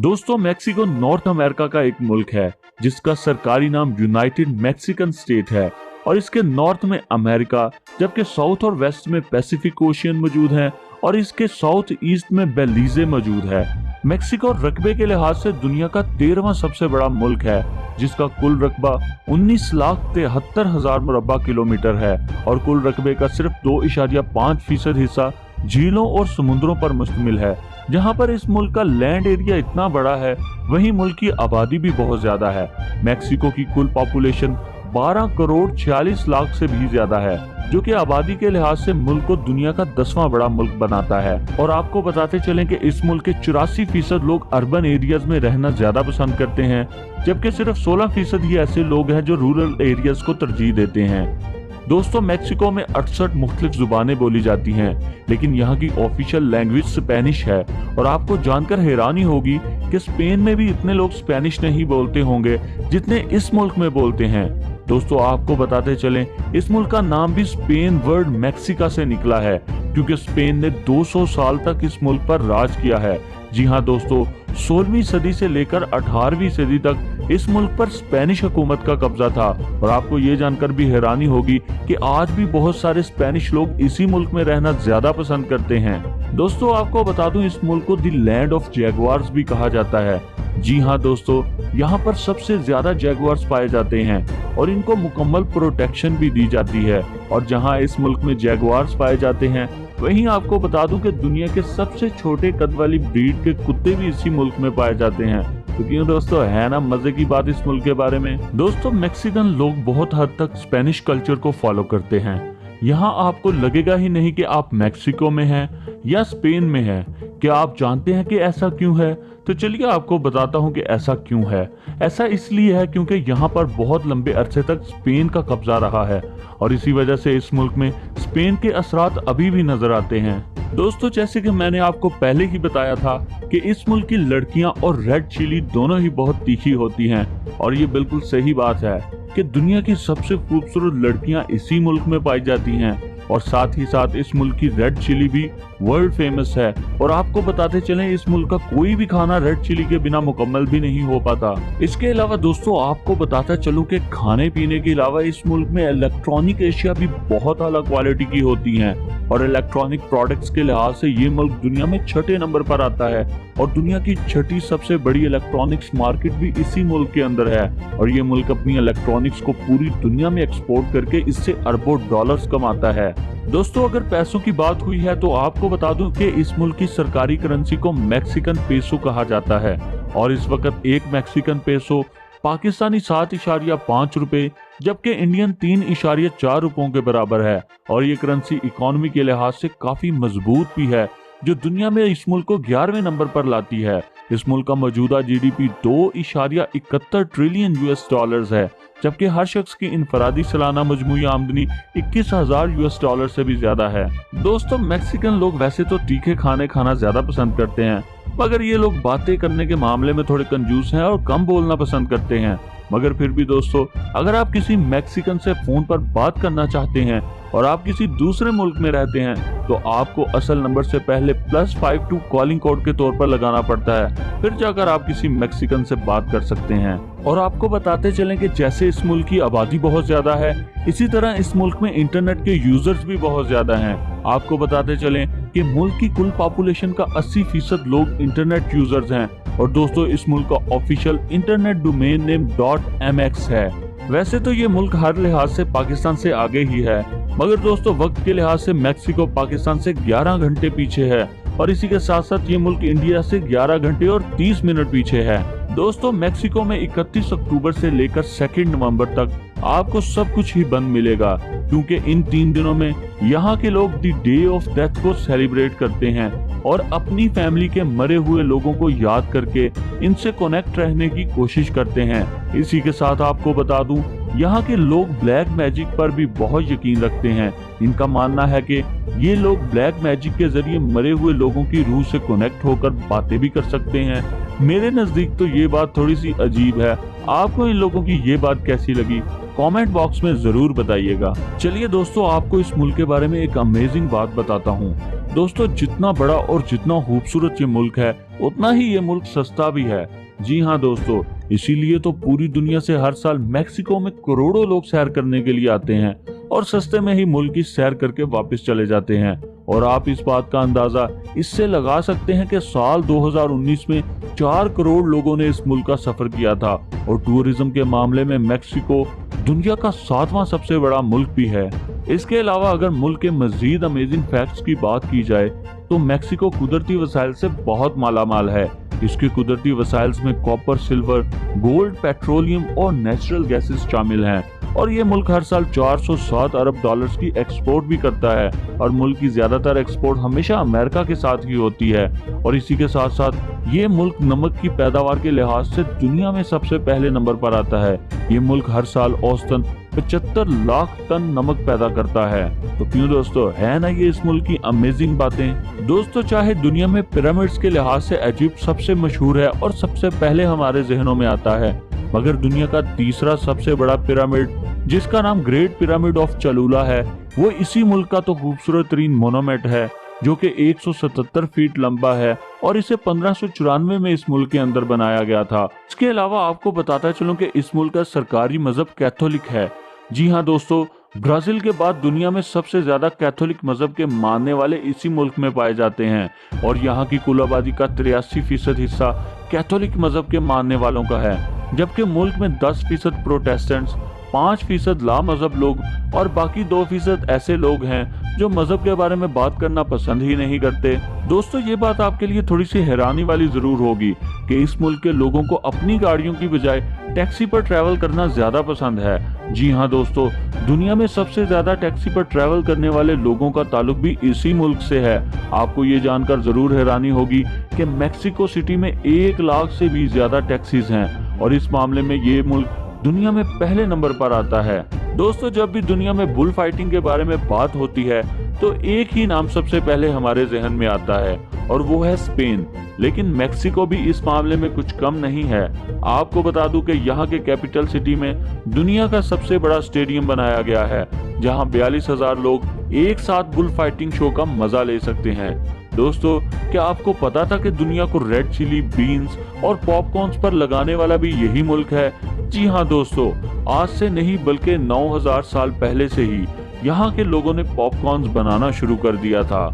दोस्तों Mexico north America का एक मुल्क है जिसका सरकारी नाम यूनाइटेड मैक्सिकन स्टेट है और इसके नॉर्थ में अमेरिका जबकि साउथ और वेस्ट में पैसिफिक ओशियन मौजूद है और इसके साउथ ईस्ट में बेलीजे मौजूद है। मेक्सिको रकबे के लिहाज से दुनिया का 13वां सबसे बड़ा मुल्क है जिसका कुल रकबा 19,73,000 मुरब्बा किलोमीटर है और कुल रकबे का सिर्फ 2.5% हिस्सा झीलों और समुद्रों पर मुश्तमिल है। जहां पर इस मुल्क का लैंड एरिया इतना बड़ा है वहीं मुल्क की आबादी भी बहुत ज्यादा है। मेक्सिको की कुल पॉपुलेशन 12 करोड़ 46 लाख से भी ज्यादा है जो कि आबादी के लिहाज से मुल्क को दुनिया का 10वां बड़ा मुल्क बनाता है। और आपको बताते चलें कि इस मुल्क के 84% लोग अर्बन एरियाज में रहना ज्यादा पसंद करते हैं जबकि सिर्फ 16% ही ऐसे लोग हैं जो रूरल एरियाज को तरजीह देते हैं। दोस्तों मेक्सिको में 68 मुख्तलिफ जुबानें बोली जाती हैं लेकिन यहाँ की ऑफिशियल लैंग्वेज स्पेनिश है और आपको जानकर हैरानी होगी कि स्पेन में भी इतने लोग स्पेनिश नहीं बोलते होंगे जितने इस मुल्क में बोलते हैं। दोस्तों आपको बताते चलें इस मुल्क का नाम भी स्पेन वर्ड मैक्सिका से निकला है क्योंकि स्पेन ने 200 साल तक इस मुल्क पर राज किया है। जी हाँ दोस्तों 16वीं सदी से लेकर 18वीं सदी तक इस मुल्क पर स्पेनिश हुकूमत का कब्जा था और आपको ये जानकर भी हैरानी होगी कि आज भी बहुत सारे स्पेनिश लोग इसी मुल्क में रहना ज्यादा पसंद करते हैं। दोस्तों आपको बता दूं इस मुल्क को द लैंड ऑफ जैगुआर्स भी कहा जाता है। जी हाँ दोस्तों यहाँ पर सबसे ज्यादा जैगुआर्स पाए जाते हैं और इनको मुकम्मल प्रोटेक्शन भी दी जाती है। और जहाँ इस मुल्क में जैगुआर्स पाए जाते हैं वहीं आपको बता दूं कि दुनिया के सबसे छोटे कद वाली ब्रीड के कुत्ते भी इसी मुल्क में पाए जाते हैं। क्योंकि दोस्तों है ना मजे की बात इस मुल्क के बारे में। दोस्तों मैक्सिकन लोग बहुत हद तक स्पेनिश कल्चर को फॉलो करते हैं। यहाँ आपको लगेगा ही नहीं कि आप मैक्सिको में हैं या स्पेन में हैं। क्या आप जानते हैं कि ऐसा क्यों है? तो चलिए आपको बताता हूँ कि ऐसा क्यों है। ऐसा इसलिए है क्योंकि यहाँ पर बहुत लंबे अरसे तक स्पेन का कब्जा रहा है और इसी वजह से इस मुल्क में स्पेन के असरात अभी भी नजर आते हैं। दोस्तों जैसे कि मैंने आपको पहले ही बताया था कि इस मुल्क की लड़कियां और रेड चिली दोनों ही बहुत तीखी होती हैं और ये बिल्कुल सही बात है कि दुनिया की सबसे खूबसूरत लड़कियां इसी मुल्क में पाई जाती हैं और साथ ही साथ इस मुल्क की रेड चिली भी वर्ल्ड फेमस है। और आपको बताते चलें इस मुल्क का कोई भी खाना रेड चिली के बिना मुकम्मल भी नहीं हो पाता। इसके अलावा दोस्तों आपको बताता चलूं कि खाने पीने के अलावा इस मुल्क में इलेक्ट्रॉनिक एशिया भी बहुत आला क्वालिटी की होती हैं और इलेक्ट्रॉनिक प्रोडक्ट्स के लिहाज से ये मुल्क दुनिया में 6ठे नंबर पर आता है और दुनिया की 6ठी सबसे बड़ी इलेक्ट्रॉनिक्स मार्केट भी इसी मुल्क के अंदर है। और ये मुल्क अपनी इलेक्ट्रॉनिक्स को पूरी दुनिया में एक्सपोर्ट करके इससे अरबों डॉलर्स कमाता है। दोस्तों अगर पैसों की बात हुई है तो आपको बता दूं कि इस मुल्क की सरकारी करेंसी को मैक्सिकन पेसो कहा जाता है और इस वक्त एक मैक्सिकन पेसो पाकिस्तानी 7.5 रुपए जबकि इंडियन 3.4 रुपयों के बराबर है। और ये करेंसी इकोनॉमी के लिहाज से काफी मजबूत भी है जो दुनिया में इस मुल्क को 11वें नंबर पर लाती है। इस मुल्क का मौजूदा जीडीपी 2.71 ट्रिलियन यूएस डॉलर्स है जबकि हर शख्स की इनफरादी सालाना मजमूई आमदनी 21,000 यूएस डॉलर से भी ज्यादा है। दोस्तों मैक्सिकन लोग वैसे तो तीखे खाने खाना ज्यादा पसंद करते हैं मगर ये लोग बातें करने के मामले में थोड़े कंजूस हैं और कम बोलना पसंद करते हैं। मगर फिर भी दोस्तों अगर आप किसी मैक्सिकन से फोन पर बात करना चाहते हैं और आप किसी दूसरे मुल्क में रहते हैं तो आपको असल नंबर से पहले +52 कॉलिंग कोड के तौर पर लगाना पड़ता है, फिर जाकर आप किसी मैक्सिकन से बात कर सकते हैं। और आपको बताते चलें कि जैसे इस मुल्क की आबादी बहुत ज्यादा है इसी तरह इस मुल्क में इंटरनेट के यूजर्स भी बहुत ज्यादा हैं। आपको बताते चलें कि मुल्क की कुल पॉपुलेशन का 80% लोग इंटरनेट यूजर्स हैं और दोस्तों इस मुल्क का official internet domain name .mx है। वैसे तो ये मुल्क हर लिहाज से पाकिस्तान से आगे ही है मगर दोस्तों वक्त के लिहाज से मैक्सिको पाकिस्तान से 11 घंटे पीछे है और इसी के साथ साथ ये मुल्क इंडिया से 11 घंटे और 30 मिनट पीछे है। दोस्तों मैक्सिको में 31 अक्टूबर से लेकर 2 नवंबर तक आपको सब कुछ ही बंद मिलेगा क्योंकि इन 3 दिनों में यहाँ के लोग द डे ऑफ डेथ को सेलिब्रेट करते हैं और अपनी फैमिली के मरे हुए लोगों को याद करके इनसे कनेक्ट रहने की कोशिश करते हैं। इसी के साथ आपको बता दूं यहाँ के लोग ब्लैक मैजिक पर भी बहुत यकीन रखते हैं। इनका मानना है कि ये लोग ब्लैक मैजिक के जरिए मरे हुए लोगों की रूह से कनेक्ट होकर बातें भी कर सकते हैं। मेरे नजदीक तो ये बात थोड़ी सी अजीब है। आपको इन लोगों की ये बात कैसी लगी कमेंट बॉक्स में जरूर बताइएगा। चलिए दोस्तों आपको इस मुल्क के बारे में एक अमेजिंग बात बताता हूँ। दोस्तों जितना बड़ा और जितना खूबसूरत ये मुल्क है उतना ही ये मुल्क सस्ता भी है। जी हाँ दोस्तों, इसीलिए तो पूरी दुनिया से हर साल मेक्सिको में करोड़ों लोग सैर करने के लिए आते हैं और सस्ते में ही मुल्क की सैर करके वापस चले जाते हैं। और आप इस बात का अंदाजा इससे लगा सकते हैं कि साल 2019 में 4 करोड़ लोगों ने इस मुल्क का सफर किया था और टूरिज्म के मामले में मेक्सिको दुनिया का 7वां सबसे बड़ा मुल्क भी है। इसके अलावा अगर मुल्क के मजीद अमेजिंग फैक्ट्स की बात की जाए तो मेक्सिको कुदरती वसाइल से बहुत मालामाल है। इसके कुदरती वसाइल्स में कॉपर, सिल्वर, गोल्ड, पेट्रोलियम और नेचुरल गैसेस शामिल हैं और ये मुल्क हर साल 407 अरब डॉलर्स की एक्सपोर्ट भी करता है और मुल्क की ज्यादातर एक्सपोर्ट हमेशा अमेरिका के साथ ही होती है। और इसी के साथ साथ ये मुल्क नमक की पैदावार के लिहाज से दुनिया में सबसे पहले नंबर पर आता है। ये मुल्क हर साल औसतन 75 लाख टन नमक पैदा करता है। तो क्यों दोस्तों, है ना ये इस मुल्क की अमेजिंग बातें। दोस्तों चाहे दुनिया में पिरामिड्स के लिहाज से इजिप्ट सबसे मशहूर है और सबसे पहले हमारे जहनों में आता है, मगर दुनिया का तीसरा सबसे बड़ा पिरामिड जिसका नाम ग्रेट पिरामिड ऑफ चलूला है वो इसी मुल्क का तो खूबसूरत तरीन मोनूमेंट है जो कि 177 फीट लंबा है और इसे 1594 में इस मुल्क के अंदर बनाया गया था। इसके अलावा आपको बताता चलूं कि इस मुल्क का सरकारी मजहब कैथोलिक है। जी हाँ दोस्तों, ब्राजील के बाद दुनिया में सबसे ज्यादा कैथोलिक मजहब के मानने वाले इसी मुल्क में पाए जाते हैं और यहाँ की कुल आबादी का 83% हिस्सा कैथोलिक मजहब के मानने वालों का है, जबकि मुल्क में 10% प्रोटेस्टेंट्स, 5% ला मजहब लोग और बाकी 2% ऐसे लोग हैं जो मजहब के बारे में बात करना पसंद ही नहीं करते। दोस्तों ये बात आपके लिए थोड़ी सी हैरानी वाली जरूर होगी कि इस मुल्क के लोगों को अपनी गाड़ियों की बजाय टैक्सी पर ट्रैवल करना ज्यादा पसंद है। जी हाँ दोस्तों, दुनिया में सबसे ज्यादा टैक्सी पर ट्रैवल करने वाले लोगों का ताल्लुक भी इसी मुल्क से है। आपको ये जानकर जरूर हैरानी होगी कि मेक्सिको सिटी में 1 लाख से भी ज्यादा टैक्सीज हैं और इस मामले में ये मुल्क दुनिया में पहले नंबर पर आता है। दोस्तों जब भी दुनिया में बुल फाइटिंग के बारे में बात होती है तो एक ही नाम सबसे पहले हमारे जहन में आता है और वो है स्पेन, लेकिन मेक्सिको भी इस मामले में कुछ कम नहीं है। आपको बता दूं कि यहाँ के कैपिटल सिटी में दुनिया का सबसे बड़ा स्टेडियम बनाया गया है जहाँ 42,000 लोग एक साथ बुल फाइटिंग शो का मजा ले सकते हैं। दोस्तों क्या आपको पता था कि दुनिया को रेड चिली, बीन्स और पॉपकॉर्न्स पर लगाने वाला भी यही मुल्क है। जी हाँ दोस्तों, आज से नहीं बल्कि 9000 साल पहले से ही यहाँ के लोगों ने पॉपकॉर्न्स बनाना शुरू कर दिया था।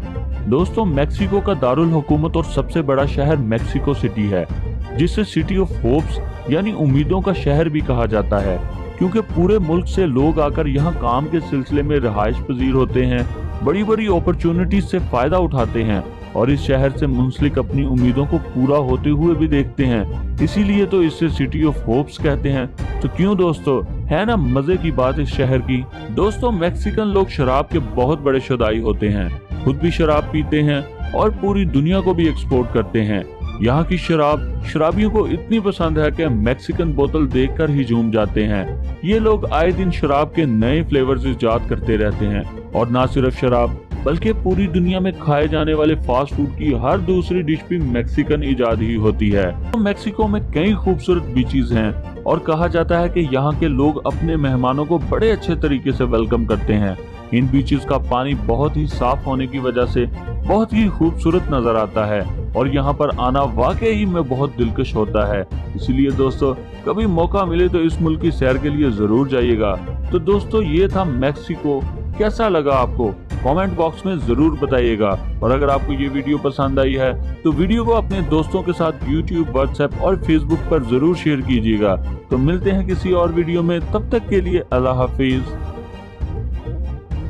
दोस्तों मेक्सिको का दारुल हुकूमत और सबसे बड़ा शहर मेक्सिको सिटी है, जिसे सिटी ऑफ होप्स यानी उम्मीदों का शहर भी कहा जाता है, क्योंकि पूरे मुल्क से लोग आकर यहाँ काम के सिलसिले में रिहाइश पजीर होते हैं, बड़ी बड़ी अपॉर्चुनिटीज से फायदा उठाते हैं और इस शहर से मुंसलिक अपनी उम्मीदों को पूरा होते हुए भी देखते हैं। इसीलिए तो इसे सिटी ऑफ होप्स कहते हैं। तो क्यों दोस्तों, है ना मजे की बात इस शहर की। दोस्तों मैक्सिकन लोग शराब के बहुत बड़े शुदाई होते हैं, खुद भी शराब पीते हैं और पूरी दुनिया को भी एक्सपोर्ट करते हैं। यहाँ की शराब शराबियों को इतनी पसंद है कि मैक्सिकन बोतल देखकर ही झूम जाते हैं। ये लोग आए दिन शराब के नए फ्लेवर्स इजाद करते रहते हैं और ना सिर्फ शराब बल्कि पूरी दुनिया में खाए जाने वाले फास्ट फूड की हर दूसरी डिश भी मैक्सिकन इजाद ही होती है। तो मैक्सिको में कई खूबसूरत बीचेस हैं और कहा जाता है कि यहाँ के लोग अपने मेहमानों को बड़े अच्छे तरीके से वेलकम करते हैं। इन बीचेस का पानी बहुत ही साफ होने की वजह से बहुत ही खूबसूरत नजर आता है और यहाँ पर आना वाकई ही में बहुत दिलकश होता है। इसलिए दोस्तों कभी मौका मिले तो इस मुल्क की सैर के लिए जरूर जाइएगा। तो दोस्तों ये था मेक्सिको, कैसा लगा आपको कमेंट बॉक्स में जरूर बताइएगा। और अगर आपको ये वीडियो पसंद आई है तो वीडियो को अपने दोस्तों के साथ YouTube, WhatsApp और Facebook पर जरूर शेयर कीजिएगा। तो मिलते हैं किसी और वीडियो में, तब तक के लिए अल्लाह हाफिज।